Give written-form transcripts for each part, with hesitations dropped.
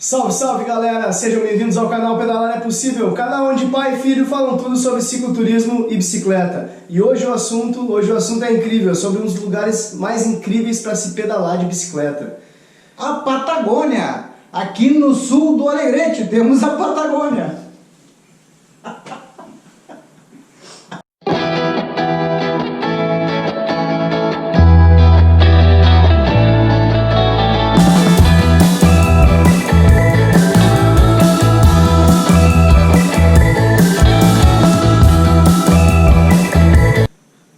Salve, salve galera! Sejam bem-vindos ao canal Pedalar é Possível, canal onde pai e filho falam tudo sobre cicloturismo e bicicleta. E hoje o assunto é incrível, é sobre um dos lugares mais incríveis para se pedalar de bicicleta. A Patagônia! Aqui no sul do Alegrete temos a Patagônia.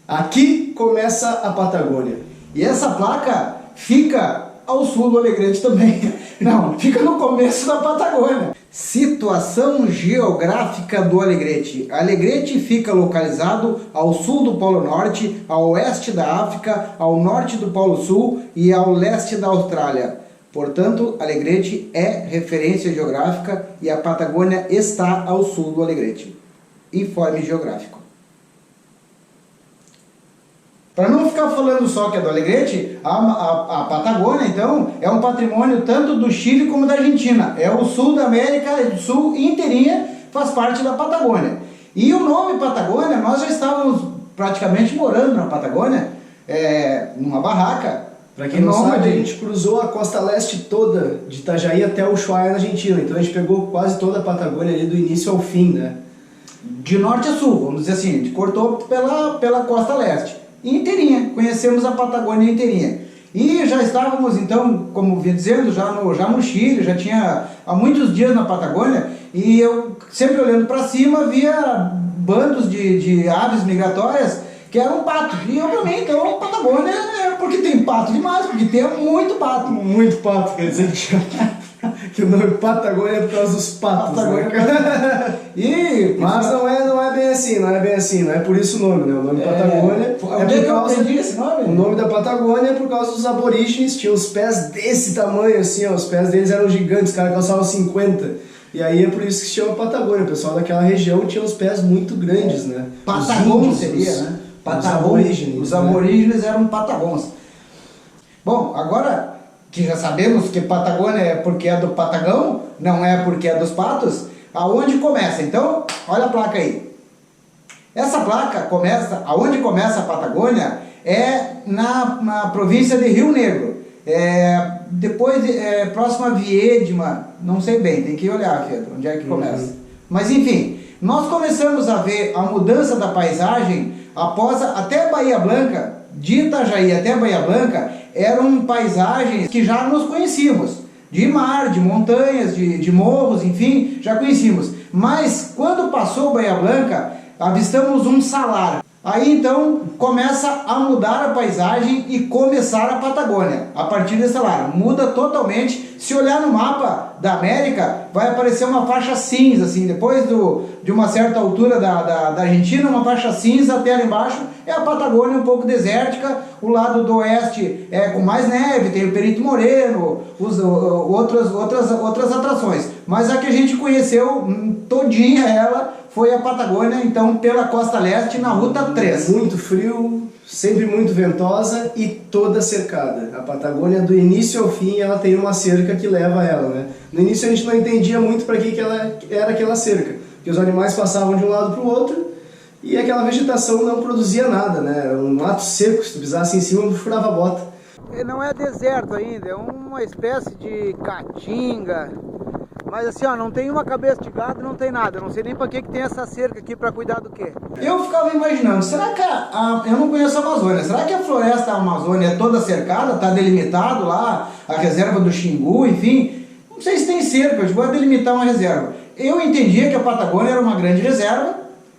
Aqui começa a Patagônia. E essa placa fica ao sul do Alegrete também. Não, fica no começo da Patagônia. Situação geográfica do Alegrete. Alegrete fica localizado ao sul do Polo Norte, ao oeste da África, ao norte do Polo Sul e ao leste da Austrália. Portanto, Alegrete é referência geográfica e a Patagônia está ao sul do Alegrete. Informe geográfico. Para não ficar falando só que é do Alegrete, a Patagônia, então, é um patrimônio tanto do Chile como da Argentina. É o sul da América do Sul inteirinha, faz parte da Patagônia. E o nome Patagônia, nós já estávamos praticamente morando na Patagônia, numa barraca. Para quem não sabe, a gente cruzou a costa leste toda, de Itajaí até Ushuaia, na Argentina. Então a gente pegou quase toda a Patagônia ali do início ao fim, né? De norte a sul, vamos dizer assim, a gente cortou pela costa leste. Inteirinha, conhecemos a Patagônia inteirinha. E já estávamos então, como vinha dizendo, já no Chile, já tinha há muitos dias na Patagônia, e eu sempre olhando para cima via bandos de aves migratórias que eram patos. E eu para mim, então, Patagônia é porque tem pato demais, porque tem muito pato. Muito pato, quer dizer que o nome Patagônia é por causa dos patos, né? Mas não é bem assim, não é por isso o nome, né? O nome Patagônia é por causa esse nome? O nome da Patagônia é por causa dos aborígenes, tinham os pés desse tamanho assim, ó, os pés deles eram gigantes, os caras calçavam 50. E aí é por isso que se chama Patagônia, o pessoal daquela região tinha os pés muito grandes, né? Patagônia seria, né? Os aborígenes eram patagões. Bom, agora que já sabemos que Patagônia é porque é do Patagão, não é porque é dos patos, aonde começa? Então, olha a placa aí. Essa placa começa, aonde começa a Patagônia é na província de Rio Negro. Depois, próximo a Viedma, não sei bem, tem que olhar, Pedro, onde é que começa. Mas enfim, nós começamos a ver a mudança da paisagem após até Bahia Blanca, de Itajaí até Bahia Blanca, eram paisagens que já nos conhecíamos, de mar, de montanhas, de morros, enfim, já conhecíamos. Mas quando passou Bahia Blanca, avistamos um salar. Aí então começa a mudar a paisagem e começar a Patagônia. A partir desse salar, muda totalmente. Se olhar no mapa da América, vai aparecer uma faixa cinza, assim, depois de uma certa altura da Argentina, uma faixa cinza até lá embaixo, é a Patagônia um pouco desértica. O lado do oeste é com mais neve, tem o Perito Moreno, outras atrações. Mas a que a gente conheceu todinha ela foi a Patagônia, então, pela costa leste, na Ruta 3. Muito frio, sempre muito ventosa e toda cercada. A Patagônia, do início ao fim, ela tem uma cerca que leva ela, né? No início a gente não entendia muito para que ela era aquela cerca, porque os animais passavam de um lado para o outro e aquela vegetação não produzia nada, né? Era um mato seco, se tu pisasse em cima, furava a bota. Não é deserto ainda, é uma espécie de caatinga. Mas assim, ó, não tem uma cabeça de gado, não tem nada. Eu não sei nem pra que tem essa cerca aqui, pra cuidar do quê. Eu ficava imaginando, será que eu não conheço a Amazônia, será que a floresta Amazônia é toda cercada, tá delimitado lá, a reserva do Xingu, enfim? Não sei se tem cerca, eu vou delimitar uma reserva. Eu entendia que a Patagônia era uma grande reserva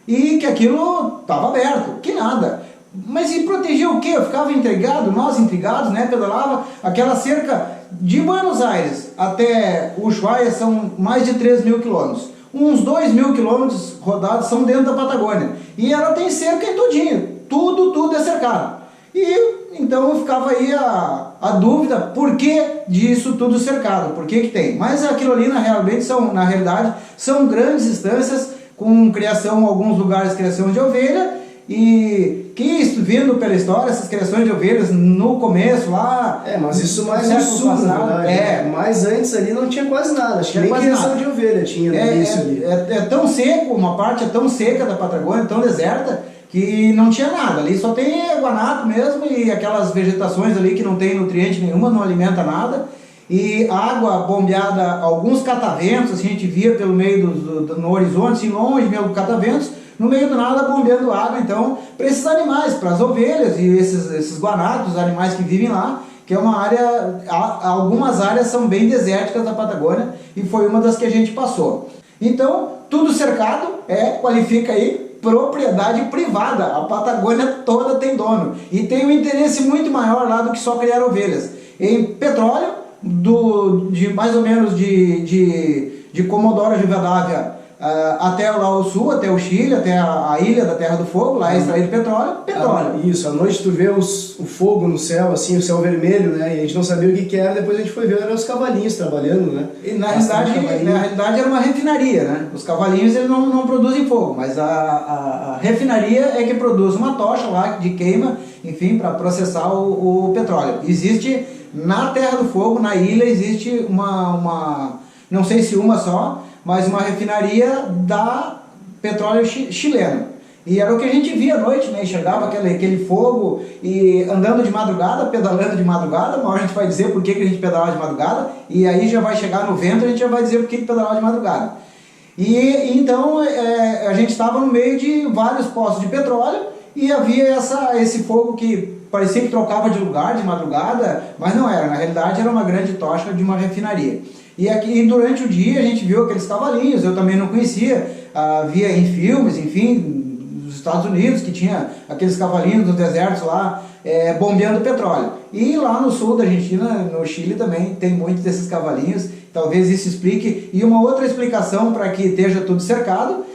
e que aquilo estava aberto, que nada. Mas e proteger o quê? Eu ficava intrigado, nós intrigados, né, pedalava aquela cerca. De Buenos Aires até Ushuaia são mais de 3.000 quilômetros. Uns 2.000 quilômetros rodados são dentro da Patagônia. E ela tem cerca em todinho. Tudo é cercado. E então ficava aí a dúvida, por que disso tudo cercado? Por que tem? Mas aquilo ali na realidade são grandes estâncias com criação, em alguns lugares criação de ovelha e que vendo pela história essas criações de ovelhas no começo lá... Mas isso mais no sul, na verdade. Mas antes ali não tinha quase nada, acho que nem criação de ovelha tinha no início ali. É tão seco, uma parte é tão seca da Patagônia, tão deserta, que não tinha nada. Ali só tem guanaco mesmo e aquelas vegetações ali que não tem nutriente nenhuma, não alimenta nada. E água bombeada, alguns cataventos, assim, a gente via pelo meio no horizonte, assim, longe mesmo do cataventos, no meio do nada bombeando água, então, para esses animais, para as ovelhas e esses guanacos, os animais que vivem lá, que é uma área, algumas áreas são bem desérticas da Patagônia, e foi uma das que a gente passou. Então, tudo cercado, qualifica aí propriedade privada, a Patagônia toda tem dono, e tem um interesse muito maior lá do que só criar ovelhas. Em petróleo, de mais ou menos de Comodoro Rivadavia até lá ao sul, até o Chile, até a ilha da Terra do Fogo, lá é extraído petróleo. Isso, à noite tu vê o fogo no céu, assim, o céu vermelho, né? E a gente não sabia o que era, depois a gente foi ver, eram os cavalinhos trabalhando, né? E na realidade era uma refinaria, né? Os cavalinhos eles não produzem fogo, mas a refinaria é que produz uma tocha lá de queima, enfim, para processar o petróleo. Existe na Terra do Fogo, na ilha, existe não sei se uma só, mas uma refinaria da petróleo chileno. E era o que a gente via à noite, né? Enxergava aquele fogo e andando de madrugada, pedalando de madrugada. Mas a gente vai dizer por que a gente pedalava de madrugada, e aí já vai chegar no vento, a gente já vai dizer por que pedalava de madrugada. E então a gente estava no meio de vários poços de petróleo e havia esse fogo que parecia que trocava de lugar de madrugada, mas não era, na realidade era uma grande tocha de uma refinaria. E durante o dia a gente viu aqueles cavalinhos, eu também não conhecia, via em filmes, enfim, nos Estados Unidos, que tinha aqueles cavalinhos dos desertos lá, bombeando petróleo. E lá no sul da Argentina, no Chile também, tem muitos desses cavalinhos, talvez isso explique. E uma outra explicação para que esteja tudo cercado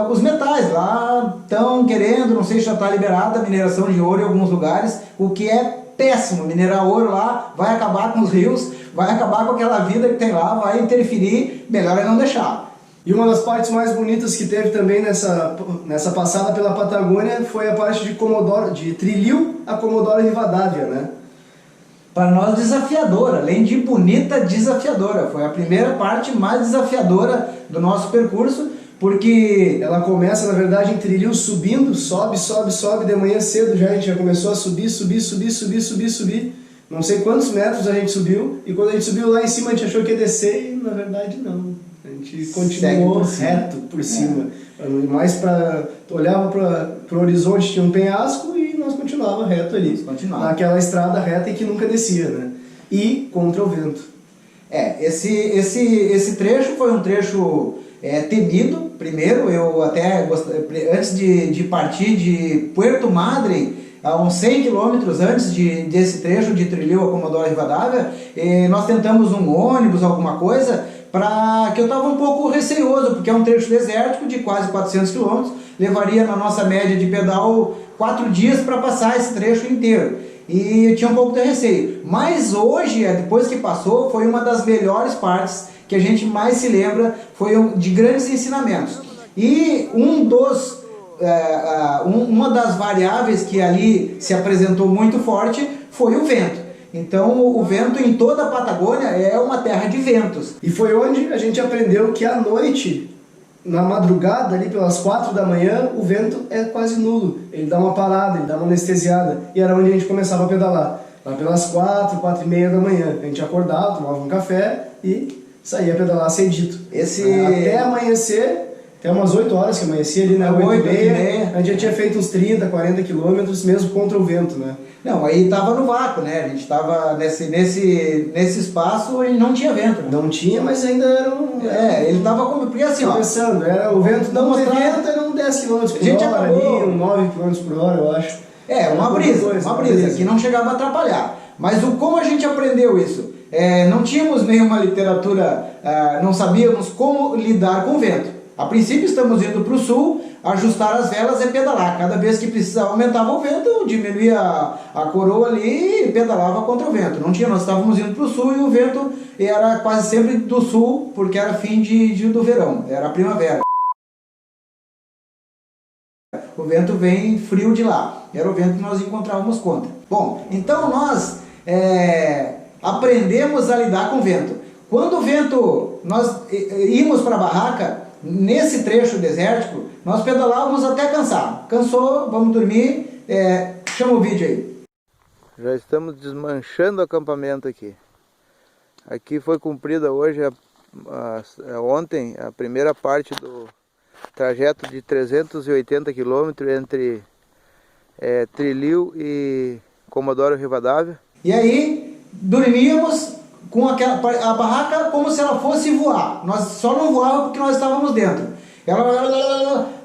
os metais. Lá estão querendo, não sei se já está liberada a mineração de ouro em alguns lugares, o que é péssimo. Minerar ouro lá vai acabar com os rios, vai acabar com aquela vida que tem lá, vai interferir, melhor é não deixar. E uma das partes mais bonitas que teve também nessa passada pela Patagônia foi a parte de Trilil a Comodoro Rivadavia, né? Para nós desafiadora, além de bonita, desafiadora. Foi a primeira parte mais desafiadora do nosso percurso, porque ela começa, na verdade, em Trilil subindo, sobe, de manhã cedo já a gente já começou a subir. Não sei quantos metros a gente subiu, e quando a gente subiu lá em cima a gente achou que ia descer, e na verdade não. A gente continuou reto por cima. Mais para olhava para o horizonte, tinha um penhasco e nós continuava reto ali. Naquela estrada reta e que nunca descia, né? E contra o vento. Esse trecho foi um trecho temido. Primeiro, eu até antes de partir de Puerto Madryn, a uns 100 quilômetros antes desse trecho de Trilil a Comodoro Rivadavia, nós tentamos um ônibus, alguma coisa, que eu estava um pouco receoso, porque é um trecho desértico de quase 400 quilômetros, levaria na nossa média de pedal 4 dias para passar esse trecho inteiro. E eu tinha um pouco de receio. Mas hoje, depois que passou, foi uma das melhores partes que a gente mais se lembra, foi de grandes ensinamentos. E uma das variáveis que ali se apresentou muito forte foi o vento. Então o vento em toda a Patagônia é uma terra de ventos. E foi onde a gente aprendeu que à noite, na madrugada, ali pelas 4 da manhã, o vento é quase nulo. Ele dá uma parada, ele dá uma anestesiada. E era onde a gente começava a pedalar. Lá pelas 4h30 da manhã. A gente acordava, tomava um café e saía a pedalar cedito. Até amanhecer, até umas 8 horas que amecia ali, né? 8h30. A gente já tinha feito uns 30, 40 quilômetros, mesmo contra o vento, né? Não, aí estava no vácuo, né? A gente estava nesse espaço e não tinha vento. Né? Não tinha, mas ainda era ele estava como... Porque assim, começando, o vento não ter vento era uns 10 km por hora ali, uns 9 km por hora, eu acho. Uma brisa, que não chegava a atrapalhar. Mas como a gente aprendeu isso? Não tínhamos nenhuma literatura, não sabíamos como lidar com o vento. A princípio estamos indo para o sul, ajustar as velas e pedalar. Cada vez que precisava aumentava o vento, diminuía a coroa ali e pedalava contra o vento. Nós estávamos indo para o sul e o vento era quase sempre do sul, porque era fim do verão, era a primavera. o vento vem frio de lá. Era o vento que nós encontrávamos contra. Bom, então nós aprendemos a lidar com o vento. Quando o vento, nós íamos para a barraca, nesse trecho desértico, nós pedalávamos até cansar. Cansou, vamos dormir, chama o vídeo aí. Já estamos desmanchando o acampamento aqui. Aqui foi cumprida hoje, ontem, a primeira parte do trajeto de 380 km entre Trilil e Comodoro Rivadavia. E aí, dormíamos com a barraca como se ela fosse voar. Nós só não voávamos porque nós estávamos dentro.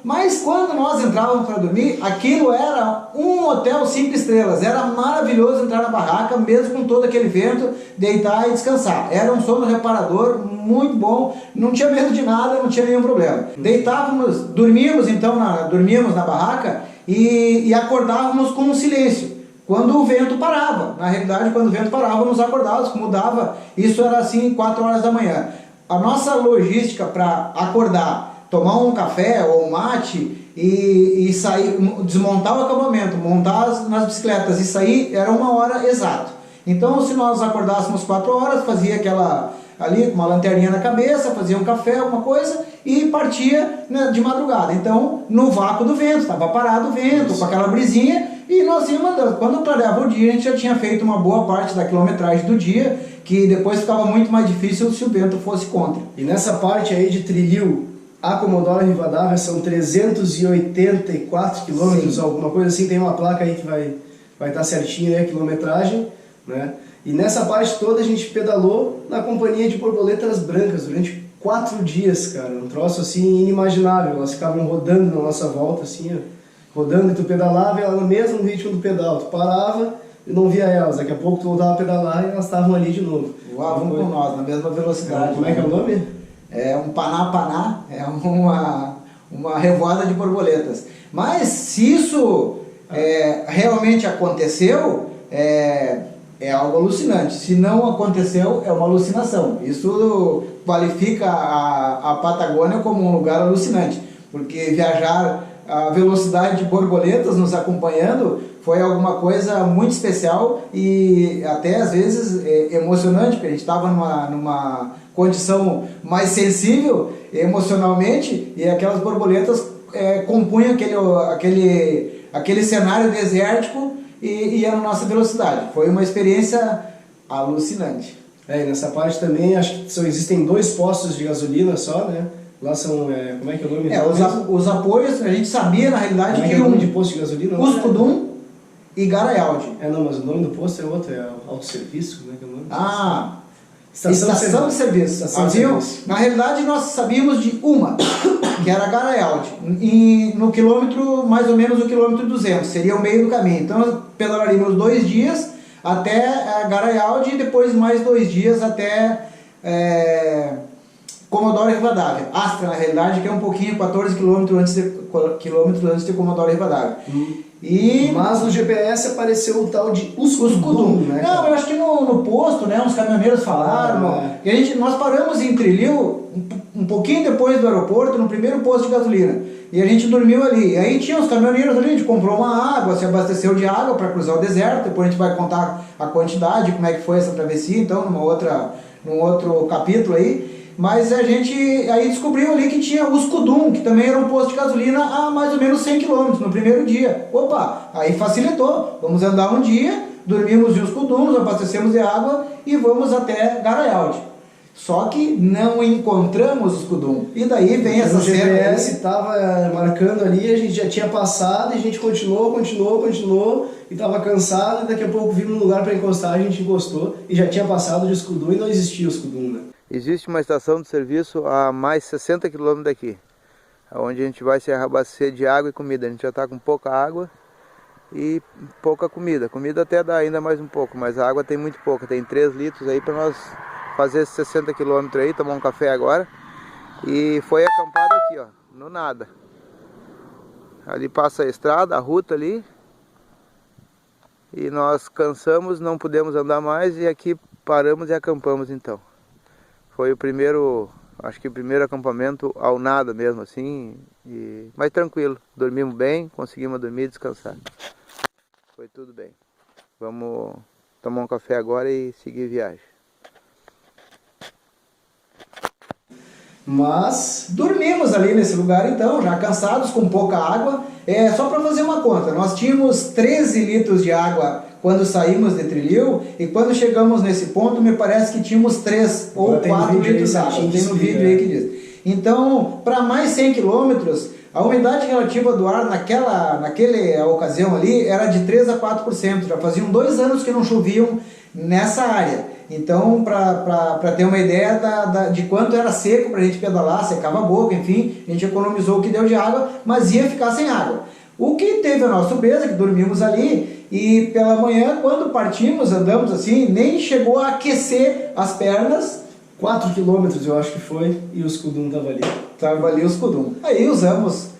Mas quando nós entrávamos para dormir, aquilo era um hotel 5 estrelas. Era maravilhoso entrar na barraca, mesmo com todo aquele vento, deitar e descansar. Era um sono reparador, muito bom, não tinha medo de nada, não tinha nenhum problema. Deitávamos, dormíamos na barraca e acordávamos com um silêncio. Quando o vento parava, na realidade, quando o vento parava, nos acordávamos, mudava, isso era assim 4 horas da manhã. A nossa logística para acordar, tomar um café ou um mate e sair, desmontar o acampamento, montar nas bicicletas e sair, era 1 hora exato. Então, se nós acordássemos 4 horas, fazia aquela ali com uma lanterninha na cabeça, fazia um café, alguma coisa e partia, né, de madrugada. Então, no vácuo do vento, estava parado o vento, com aquela brisinha, e nós íamos andando. Quando clareava o dia, a gente já tinha feito uma boa parte da quilometragem do dia, que depois ficava muito mais difícil se o vento fosse contra. E nessa parte aí de Trilil a Comodoro Rivadavia são 384 quilômetros, alguma coisa assim, tem uma placa aí que vai estar certinho, né, a quilometragem, né? E nessa parte toda a gente pedalou na companhia de borboletas brancas durante 4 dias, cara, um troço assim inimaginável. Elas ficavam rodando na nossa volta, assim, ó, rodando, e tu pedalava e ela no mesmo ritmo do pedal, tu parava e não via elas, daqui a pouco tu voltava a pedalar e elas estavam ali de novo. Voavam com nós, na mesma velocidade. Como é que é o nome? É um paná-paná, é uma revoada de borboletas. Mas se isso realmente aconteceu, é algo alucinante. Se não aconteceu, é uma alucinação. Isso qualifica a Patagônia como um lugar alucinante, porque viajar a velocidade de borboletas nos acompanhando foi alguma coisa muito especial e até às vezes emocionante, porque a gente estava numa condição mais sensível emocionalmente e aquelas borboletas compunham aquele cenário desértico e a nossa velocidade. Foi uma experiência alucinante. E nessa parte também acho que existem 2 postos de gasolina só, né? Lá são, como é que é o nome? Os apoios, a gente sabia na realidade que o nome de posto de gasolina? Uskudum e Garayaldi. Não, mas o nome do posto é outro, é autosserviço, como é que é o nome? Estação de serviço. Na realidade nós sabíamos de uma, que era Garayaldi, no quilômetro, mais ou menos o quilômetro 200, seria o meio do caminho. Então nós pedalaríamos 2 dias até Garayaldi e depois mais 2 dias até Comodoro Rivadavia. Astra, na realidade, que é um pouquinho, 14 quilômetros antes de Comodoro Rivadavia. Mas no GPS apareceu o tal de Uskudum, né? Não, eu acho que no posto, né, uns caminhoneiros falaram. E nós paramos em Trilil um pouquinho depois do aeroporto, no primeiro posto de gasolina. E a gente dormiu ali. E aí tinha os caminhoneiros ali, a gente comprou uma água, se abasteceu de água para cruzar o deserto. Depois a gente vai contar a quantidade, como é que foi essa travessia, então, num outro capítulo aí. Mas a gente aí descobriu ali que tinha Uskudum, que também era um posto de gasolina a mais ou menos 100 km no primeiro dia. Opa, aí facilitou. Vamos andar um dia, dormimos em Uskudum, nos abastecemos de água e vamos até Garayaldi. Só que não encontramos Uskudum. E daí vem essa cena. O GPS estava marcando ali, a gente já tinha passado e a gente continuou e estava cansado e daqui a pouco vimos um lugar para encostar, a gente encostou e já tinha passado de Uskudum e não existia Uskudum, né? Existe uma estação de serviço a mais 60 km daqui, onde a gente vai se abastecer de água e comida. A gente já está com pouca água e pouca comida. Comida até dá ainda mais um pouco, mas a água tem muito pouca. Tem 3 litros aí para nós fazer 60 km aí, tomar um café agora. E foi acampado aqui, ó, no nada. Ali passa a estrada, a ruta ali. E nós cansamos, não pudemos andar mais e aqui paramos e acampamos então. Foi acho que o primeiro acampamento ao nada mesmo assim, mas tranquilo, dormimos bem, conseguimos dormir e descansar. Foi tudo bem. Vamos tomar um café agora e seguir viagem. Mas dormimos ali nesse lugar então, já cansados, com pouca água. Só para fazer uma conta, nós tínhamos 13 litros de água quando saímos de Trilil, e quando chegamos nesse ponto, me parece que tínhamos 3 ou 4 litros de água. Tem no vídeo aí que diz. Então, para mais 100 quilômetros, a umidade relativa do ar naquela ocasião ali era de 3 a 4%. Já faziam 2 anos que não choviam nessa área. Então, para ter uma ideia de quanto era seco para a gente pedalar, secava a boca, enfim, a gente economizou o que deu de água, mas ia ficar sem água. O que teve a nossa surpresa, que dormimos ali, e pela manhã, quando partimos, andamos assim, nem chegou a aquecer as pernas. 4 quilômetros eu acho que foi, e o escudum estava ali. Estava ali o escudum. Aí usamos...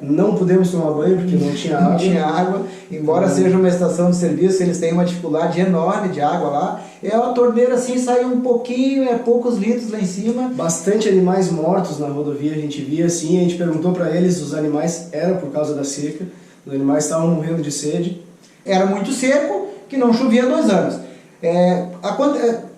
não pudemos tomar banho porque não tinha água. Não tinha água, embora seja uma estação de serviço, eles têm uma dificuldade enorme de água lá. A torneira assim saiu um pouquinho, poucos litros lá em cima. Bastante animais mortos na rodovia, a gente via assim, a gente perguntou para eles, os animais eram por causa da seca, os animais estavam morrendo de sede. Era muito seco, que não chovia há 2 anos.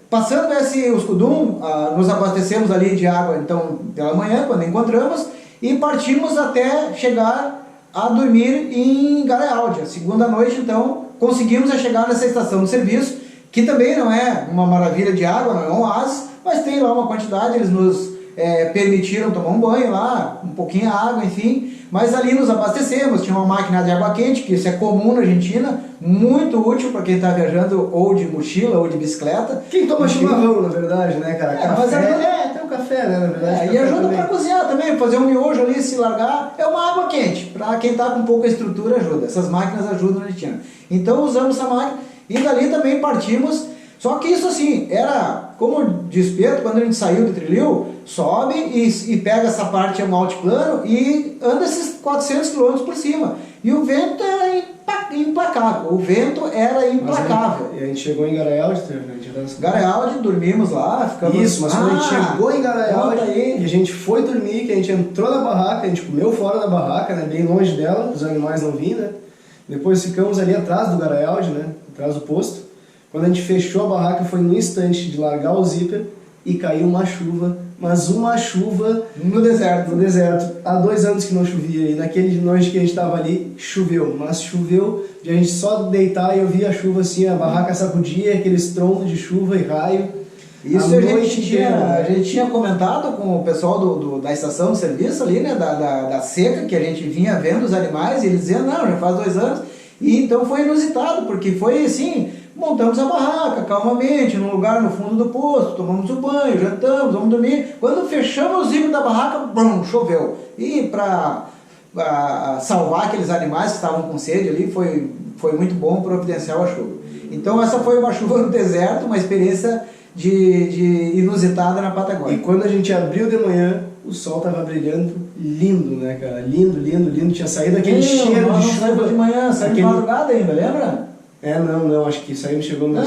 Passando esse escudum, nos abastecemos ali de água então pela manhã, quando encontramos, e partimos até chegar a dormir em Garaialdi. A segunda noite, então, conseguimos chegar nessa estação de serviço, que também não é uma maravilha de água, não é um oásis, mas tem lá uma quantidade, eles nos permitiram tomar um banho lá, um pouquinho de água, enfim, mas ali nos abastecemos, tinha uma máquina de água quente, que isso é comum na Argentina, muito útil para quem está viajando ou de mochila ou de bicicleta. Quem toma chimarrão, na verdade, né, cara? Café, tem o café, né, na verdade. E ajuda para cozinhar também, fazer um miojo ali, se largar, é uma água quente, para quem está com pouca estrutura ajuda, essas máquinas ajudam na Argentina. Então usamos essa máquina e dali também partimos. Só que isso assim, era como de espeto, quando a gente saiu do Trilil, sobe e pega essa parte um altiplano e anda esses 400 km por cima. E o vento era implacável, o vento era implacável. E a gente chegou em Garaialdi, Garaialdi, dormimos lá, ficamos... Isso, mas quando a gente chegou em Garaialdi e a gente foi dormir, que a gente entrou na barraca, a gente comeu fora da barraca, né, bem longe dela, os animais não vinham, né? Depois ficamos ali atrás do Garaialdi, né, atrás do posto. Quando a gente fechou a barraca foi no instante de largar o zíper e caiu uma chuva, mas uma chuva no deserto. No deserto. Há 2 anos que não chovia e naquele noite que a gente estava ali choveu, mas choveu de a gente só deitar e eu via a chuva assim, a barraca sacudia, aqueles trombos de chuva e raio. Isso a gente tinha comentado com o pessoal da estação de serviço ali, né, da seca, que a gente vinha vendo os animais e eles diziam, não, já faz 2 anos. E então foi inusitado, porque foi assim, montamos a barraca calmamente, num lugar no fundo do posto, tomamos o banho, jantamos, vamos dormir. Quando fechamos o zíper da barraca, brum, choveu. E para salvar aqueles animais que estavam com sede ali, foi muito bom providenciar a chuva. Então essa foi uma chuva no deserto, uma experiência de inusitada na Patagônia. E quando a gente abriu de manhã, o sol estava brilhando, lindo, né, cara? Lindo, lindo, lindo. Tinha saído aquele cheiro de chuva. De manhã, saiu de madrugada ainda, lembra? Não, acho que saímos, chegou no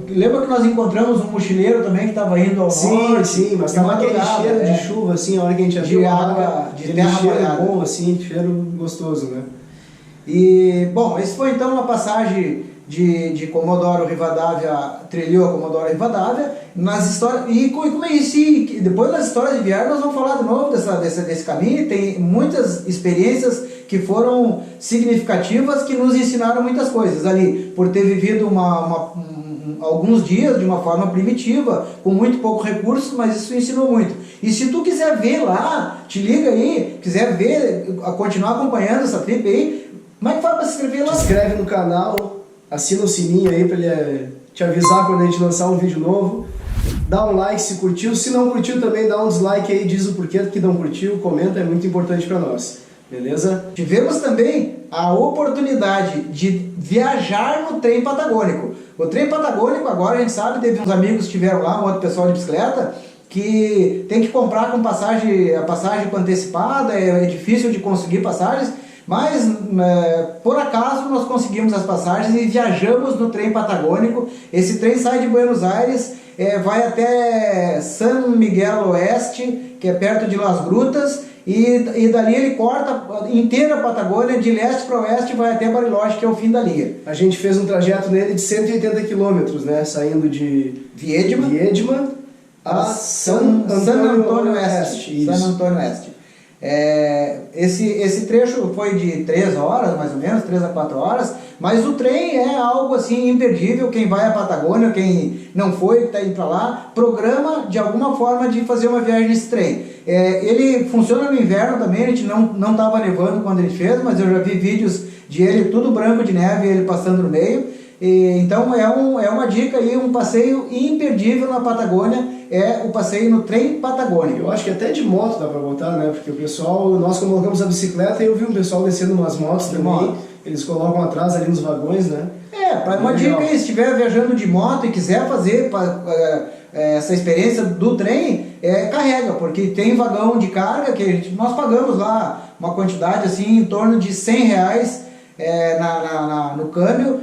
lembra que nós encontramos um mochileiro também que estava indo ao norte? Sim, mas estava aquele cheiro de chuva, assim, a hora que a gente abriu a água, de terra cheiro molhada. bom, assim, cheiro gostoso, né? E, bom, esse foi então uma passagem de Comodoro Rivadavia, Trilil a Comodoro Rivadavia, nas histórias, e como é isso, e depois das histórias de viagem nós vamos falar de novo desse caminho, tem muitas experiências que foram significativas, que nos ensinaram muitas coisas ali, por ter vivido alguns dias de uma forma primitiva, com muito pouco recurso, mas isso ensinou muito. E se tu quiser ver lá, te liga aí, quiser ver, continuar acompanhando essa trip aí, como é que faz para se inscrever lá? Se inscreve no canal, assina o sininho aí para ele te avisar quando a gente lançar um vídeo novo. Dá um like se curtiu, se não curtiu também dá um dislike aí, diz o porquê que não curtiu, comenta, é muito importante para nós. Beleza? Tivemos também a oportunidade de viajar no trem patagônico. O trem patagônico, agora a gente sabe, teve uns amigos que estiveram lá, um outro pessoal de bicicleta, que tem que comprar com a passagem com antecipada, é difícil de conseguir passagens, Mas, por acaso, nós conseguimos as passagens e viajamos no trem patagônico. Esse trem sai de Buenos Aires, vai até San Miguel Oeste, que é perto de Las Grutas, e dali ele corta inteira a Patagônia, de leste para oeste, vai até Bariloche, que é o fim da linha. A gente fez um trajeto nele de 180 quilômetros, né? Saindo de Viedma a San Antônio Oeste. San Antônio Oeste. Esse trecho foi de 3 horas, mais ou menos, 3 a 4 horas, mas o trem é algo assim imperdível. Quem vai à Patagônia, quem não foi, está indo para lá, programa de alguma forma de fazer uma viagem nesse trem. Ele funciona no inverno também, a gente não estava nevando quando ele fez, mas eu já vi vídeos de ele tudo branco de neve, ele passando no meio. Então é uma dica aí, um passeio imperdível na Patagônia, o passeio no trem patagônico. Eu acho que até de moto dá pra botar, né? Porque o pessoal, nós colocamos a bicicleta e eu vi um pessoal descendo umas motos também. Eles colocam atrás ali nos vagões, né? Para uma dica aí, se estiver viajando de moto e quiser fazer essa experiência do trem, carrega, porque tem vagão de carga que nós pagamos lá uma quantidade assim em torno de R$100 no câmbio,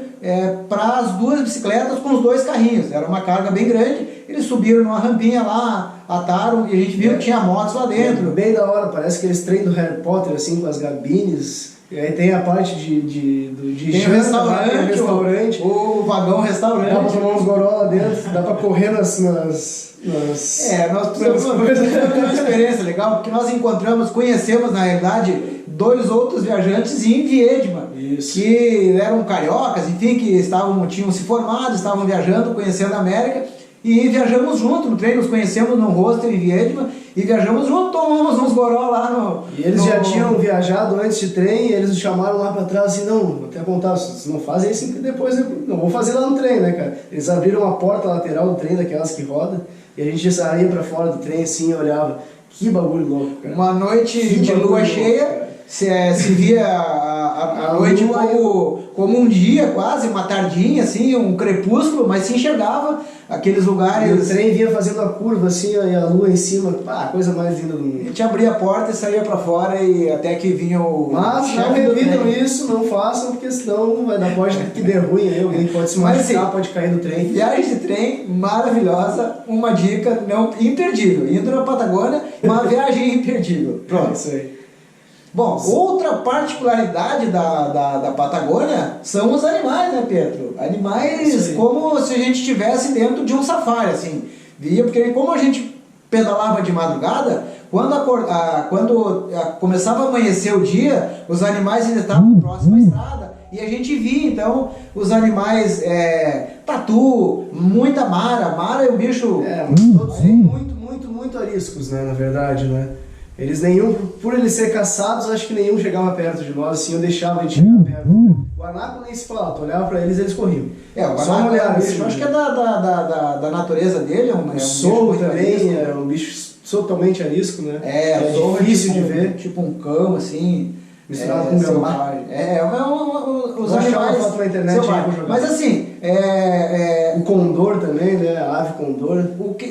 para as 2 bicicletas com os 2 carrinhos. Era uma carga bem grande. Eles subiram numa rampinha lá, ataram, e a gente viu que tinha motos lá dentro. Bem da hora, parece aqueles trem do Harry Potter, assim, com as gabines. E aí tem a parte de tem restaurante, o vagão restaurante. Dá pra tomar uns goró lá dentro, dá pra correr nós precisamos ter uma experiência legal, porque nós conhecemos na realidade 2 outros viajantes em Viedma, que eram cariocas, enfim, que tinham se formado, estavam viajando, conhecendo a América, e viajamos junto no trem, nos conhecemos num hostel em Viedma, e viajamos junto, tomamos uns goró lá no... E eles já tinham viajado antes de trem, e eles nos chamaram lá pra trás assim, não, vou até contar, vocês não fazem isso, que depois não vou fazer lá no trem, né, cara? Eles abriram uma porta lateral do trem, daquelas que roda, e a gente saía pra fora do trem assim e olhava. Que bagulho louco, cara. Uma noite de lua cheia, se via a noite como um dia quase, uma tardinha, assim, um crepúsculo, mas se enxergava aqueles lugares. E o trem vinha fazendo a curva assim, ó, e a lua em cima, coisa mais linda do mundo. A gente abria a porta e saía pra fora, e até que vinha o... Mas não revidam isso, não façam, porque senão pode que dê ruim aí, alguém pode se machucar, pode cair do trem. Viagem de trem maravilhosa, uma dica imperdível. Indo na Patagônia, uma viagem imperdível. Pronto. Isso aí. Bom, outra particularidade da Patagônia são os animais, né, Pedro? Animais como se a gente estivesse dentro de um safari, assim. Porque como a gente pedalava de madrugada, quando começava a amanhecer o dia, os animais ainda estavam próximos à estrada. E a gente via, então, os animais, tatu, muita mara. Mara é um bicho... todos muito ariscos, né, na verdade, né? Por eles ser caçados, acho que nenhum chegava perto de nós, assim, eu deixava eles chegar perto. Guanaco nem se fala, tu olhava pra eles corriam. O guanaco eu acho que é da natureza dele, é um bicho sorro também, é um bicho totalmente arisco, né? É difícil de ver. Tipo um cão, assim, misturado com gambá. Os animais foto na internet aí, mas assim, o condor também, né? A ave condor.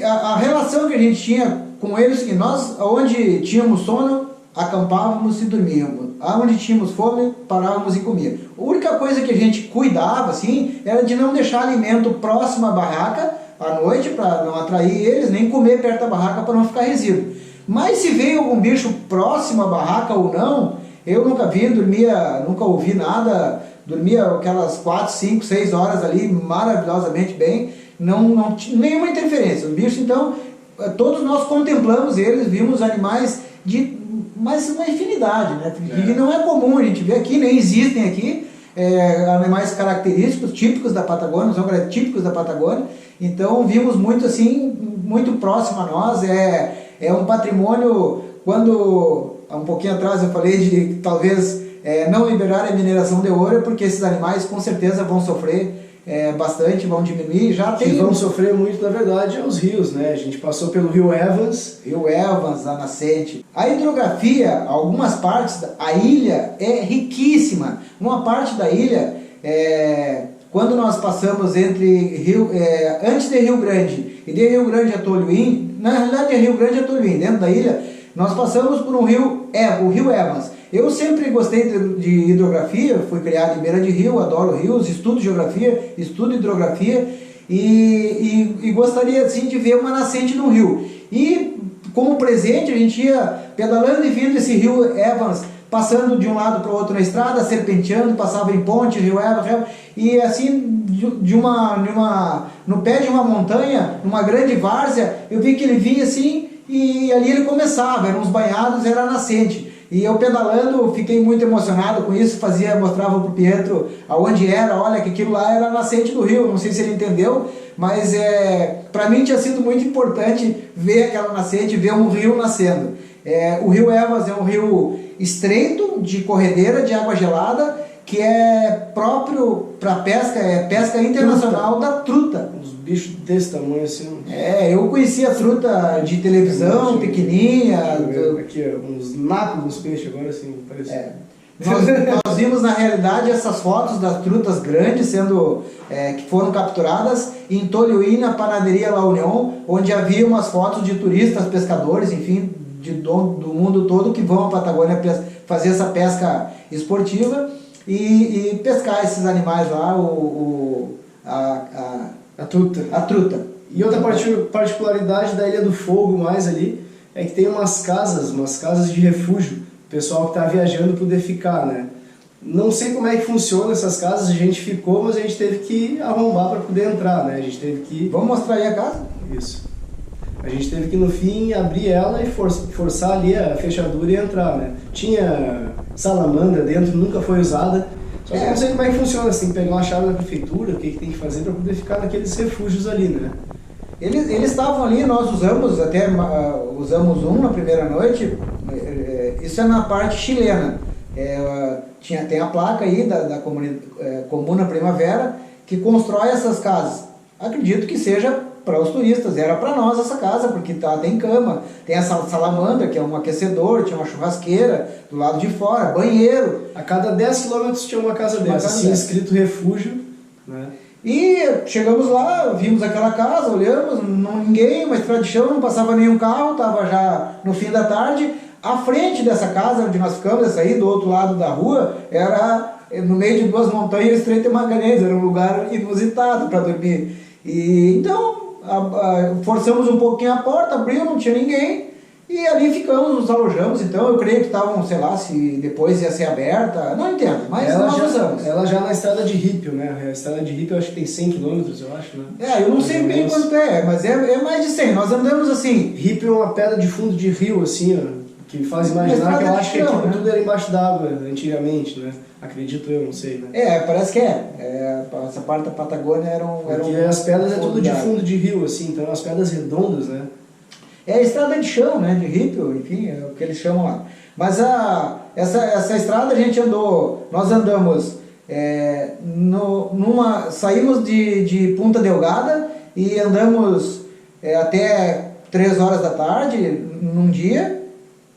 A relação que a gente tinha com eles, que nós, onde tínhamos sono, acampávamos e dormíamos. Onde tínhamos fome, parávamos e comíamos. A única coisa que a gente cuidava, assim, era de não deixar alimento próximo à barraca à noite, para não atrair eles, nem comer perto da barraca para não ficar resíduo. Mas se veio algum bicho próximo à barraca ou não, eu nunca vi, nunca ouvi nada, dormia aquelas 4, 5, 6 horas ali, maravilhosamente bem, não tinha nenhuma interferência. Os bichos, então, todos nós contemplamos eles, vimos animais mas uma infinidade, né? Que não é comum a gente ver aqui, nem existem aqui, animais característicos, típicos da Patagônia, são típicos da Patagônia. Então vimos muito assim, muito próximo a nós, é um patrimônio. Quando há um pouquinho atrás eu falei de talvez não liberar a mineração de ouro, porque esses animais com certeza vão sofrer bastante, vão diminuir. Vão sofrer muito, na verdade, é os rios, né? A gente passou pelo Rio Evans. A nascente. A hidrografia, algumas partes, a ilha é riquíssima. Uma parte da ilha, quando nós passamos antes de Rio Grande e de Rio Grande a Tolhuin, na realidade é Rio Grande a Tolhuin, dentro da ilha, nós passamos por um rio, o Rio Evans. Eu sempre gostei de hidrografia, fui criado em beira de rio, adoro rios, estudo geografia, estudo hidrografia e gostaria assim de ver uma nascente no rio. E como presente a gente ia pedalando e vindo esse rio Evans, passando de um lado para o outro na estrada, serpenteando, passava em ponte, rio Evans, e assim no pé de uma montanha, numa grande várzea, eu vi que ele vinha assim e ali ele começava, eram uns banhados, era a nascente. E eu pedalando, fiquei muito emocionado com isso, mostrava pro Pietro aonde era, olha que aquilo lá era a nascente do rio, não sei se ele entendeu, mas para mim tinha sido muito importante ver aquela nascente, ver um rio nascendo. O rio Evans é um rio estreito, de corredeira, de água gelada, que é próprio para pesca, é pesca internacional da truta. Uns bichos desse tamanho assim. Eu conhecia a truta de televisão, pequenininha. Aqui, uns nacos dos peixes agora assim, parece. Nós vimos na realidade essas fotos das trutas grandes que foram capturadas em Tolhuí, na panaderia La União, onde havia umas fotos de turistas, pescadores, enfim, do mundo todo que vão à Patagônia fazer essa pesca esportiva e pescar esses animais lá, a truta. A truta. E outra particularidade da Ilha do Fogo mais ali é que tem umas casas de refúgio, o pessoal que está viajando poder ficar, né? Não sei como é que funciona essas casas, a gente ficou, mas a gente teve que arrombar para poder entrar, né? A gente teve que... Vamos mostrar aí a casa? Isso. A gente teve que no fim abrir ela e forçar ali a fechadura e entrar, né? Tinha salamandra dentro, nunca foi usada. Só que eu não sei como é que funciona, você tem que pegar uma chave da prefeitura, o que tem que fazer para poder ficar naqueles refúgios ali, né? Eles estavam ali, nós usamos um na primeira noite, isso é na parte chilena. Tem a placa aí da Comuna Primavera que constrói essas casas. Acredito que seja para os turistas, era para nós essa casa, porque tem cama, tem essa salamandra, que é um aquecedor, tinha uma churrasqueira do lado de fora, banheiro. A cada 10 quilômetros tinha uma casa dessa, assim, escrito refúgio, né? E chegamos lá, vimos aquela casa, olhamos, ninguém, uma estrada de chão, não passava nenhum carro, estava já no fim da tarde. À frente dessa casa onde nós ficamos, essa aí do outro lado da rua, era no meio de duas montanhas, Estreito Magalhães, era um lugar inusitado para dormir. E então forçamos um pouquinho a porta, abriu, não tinha ninguém, e ali ficamos, nos alojamos. Então eu creio que estavam, sei lá, se depois ia ser aberta, não entendo, mas nós usamos. Ela já na estrada de Rípio, né? A estrada de Rípio eu acho que tem 100 quilômetros, eu acho, né? Eu não sei bem quanto mas é mais de 100, nós andamos assim. Rípio é uma pedra de fundo de rio, assim, ó, que faz imaginar que eu acho que aquilo tudo era embaixo d'água antigamente, né? Acredito eu, não sei, né? Parece que essa parte da Patagônia Porque as pedras é tudo de fundo de rio, assim, então as pedras redondas, né? É a estrada de chão, né? De Rípio, enfim, é o que eles chamam lá. Mas essa estrada a gente nós andamos, saímos de Punta Delgada e andamos até 3 horas da tarde, num dia.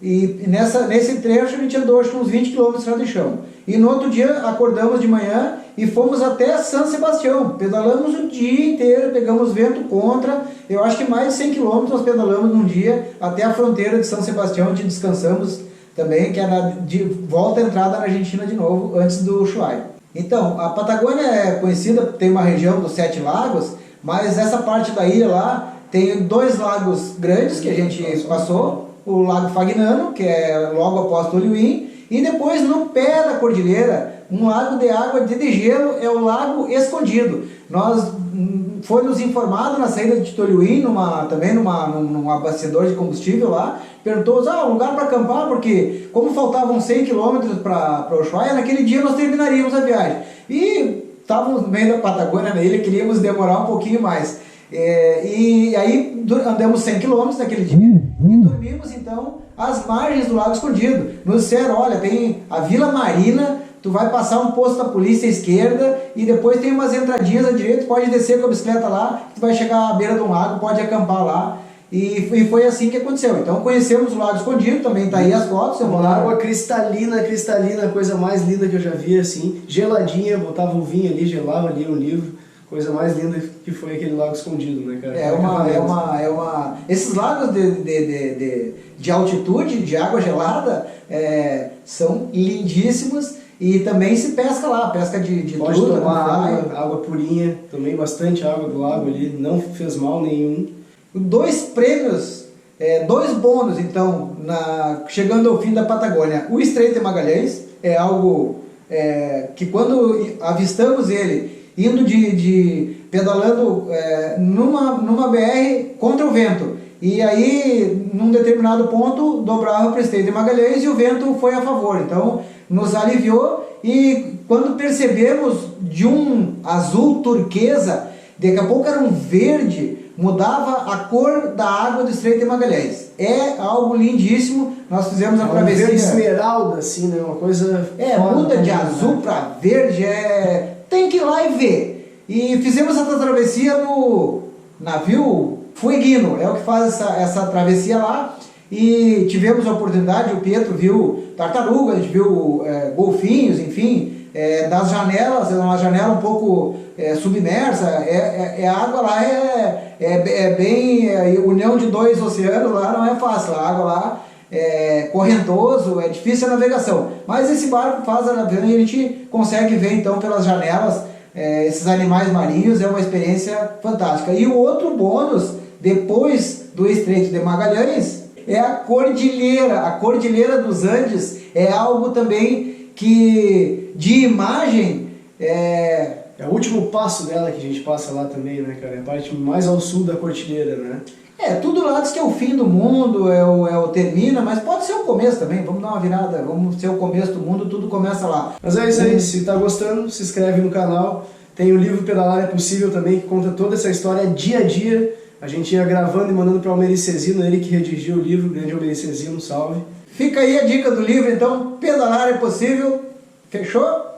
E nesse trecho a gente andou acho que uns 20 km de estrada de chão. E no outro dia acordamos de manhã e fomos até São Sebastião. Pedalamos o dia inteiro, pegamos vento contra. Eu acho que mais de 100 km nós pedalamos num dia até a fronteira de São Sebastião, onde descansamos também, que era de volta à entrada na Argentina de novo, antes do Ushuaia. Então, a Patagônia é conhecida, tem uma região dos 7 lagos, mas essa parte da ilha lá tem 2 lagos grandes que a gente passou. O Lago Fagnano, que é logo após Tolhuí, e depois no pé da cordilheira, um lago de água de degelo, é o Lago Escondido. Foi nos informado na saída de Tolhuí, num abastecedor de combustível lá, perguntou, um lugar para acampar, porque como faltavam 100 km para Ushuaia, naquele dia nós terminaríamos a viagem. E estávamos no meio da Patagônia, na ilha, queríamos demorar um pouquinho mais. E aí andamos 100 km naquele dia e dormimos então às margens do Lago Escondido. Nos disseram, olha, tem a Vila Marina, tu vai passar um posto da polícia à esquerda e depois tem umas entradinhas à direita, pode descer com a bicicleta lá, tu vai chegar à beira de um lago, pode acampar lá. E foi assim que aconteceu. Então conhecemos o Lago Escondido, também tá aí as fotos. Uma água cristalina, a coisa mais linda que eu já vi, assim, geladinha, botava o vinho ali, gelava ali o livro. coisa mais linda que foi aquele lago escondido, né, cara? Esses lagos de altitude, de água gelada, são lindíssimos e também se pesca lá, pesca de Pode truta, tomar água purinha, tomei bastante água do lago ali, não fez mal nenhum. 2 prêmios, 2 bônus então, chegando ao fim da Patagônia. O Estreito de Magalhães é algo que quando avistamos ele, indo pedalando numa BR contra o vento, e aí num determinado ponto dobrava para o Estreito de Magalhães e o vento foi a favor, então nos aliviou, e quando percebemos de um azul turquesa, daqui a pouco era um verde, mudava a cor da água do Estreito de Magalhães. É algo lindíssimo. Nós fizemos a travessia. Verde esmeralda, assim, né? Uma coisa. Muda de azul para verde. Tem que ir lá e ver. E fizemos essa travessia no navio Fueguino, é o que faz essa travessia lá. E tivemos a oportunidade, o Pietro viu tartaruga, a gente viu golfinhos, enfim. Das janelas, é uma janela um pouco submersa, a água lá bem, união de 2 oceanos lá não é fácil, a água lá é correntoso, é difícil a navegação, mas esse barco faz a navegação e a gente consegue ver então pelas janelas esses animais marinhos, é uma experiência fantástica. E o outro bônus, depois do Estreito de Magalhães, é a Cordilheira dos Andes, é algo também que de imagem é o último passo dela que a gente passa lá também, né, cara? É a parte mais ao sul da cordilheira, né? Tudo lá diz que é o fim do mundo, o termina, mas pode ser o começo também. Vamos dar uma virada, vamos ser o começo do mundo, tudo começa lá. Mas é isso aí, se tá gostando, se inscreve no canal. Tem o livro Pedalar é Possível também, que conta toda essa história dia a dia. A gente ia gravando e mandando para o Almeri Cezino, ele que redigiu o livro, grande Almeri Cezino, salve. Fica aí a dica do livro, então, Pedalar é Possível. Fechou?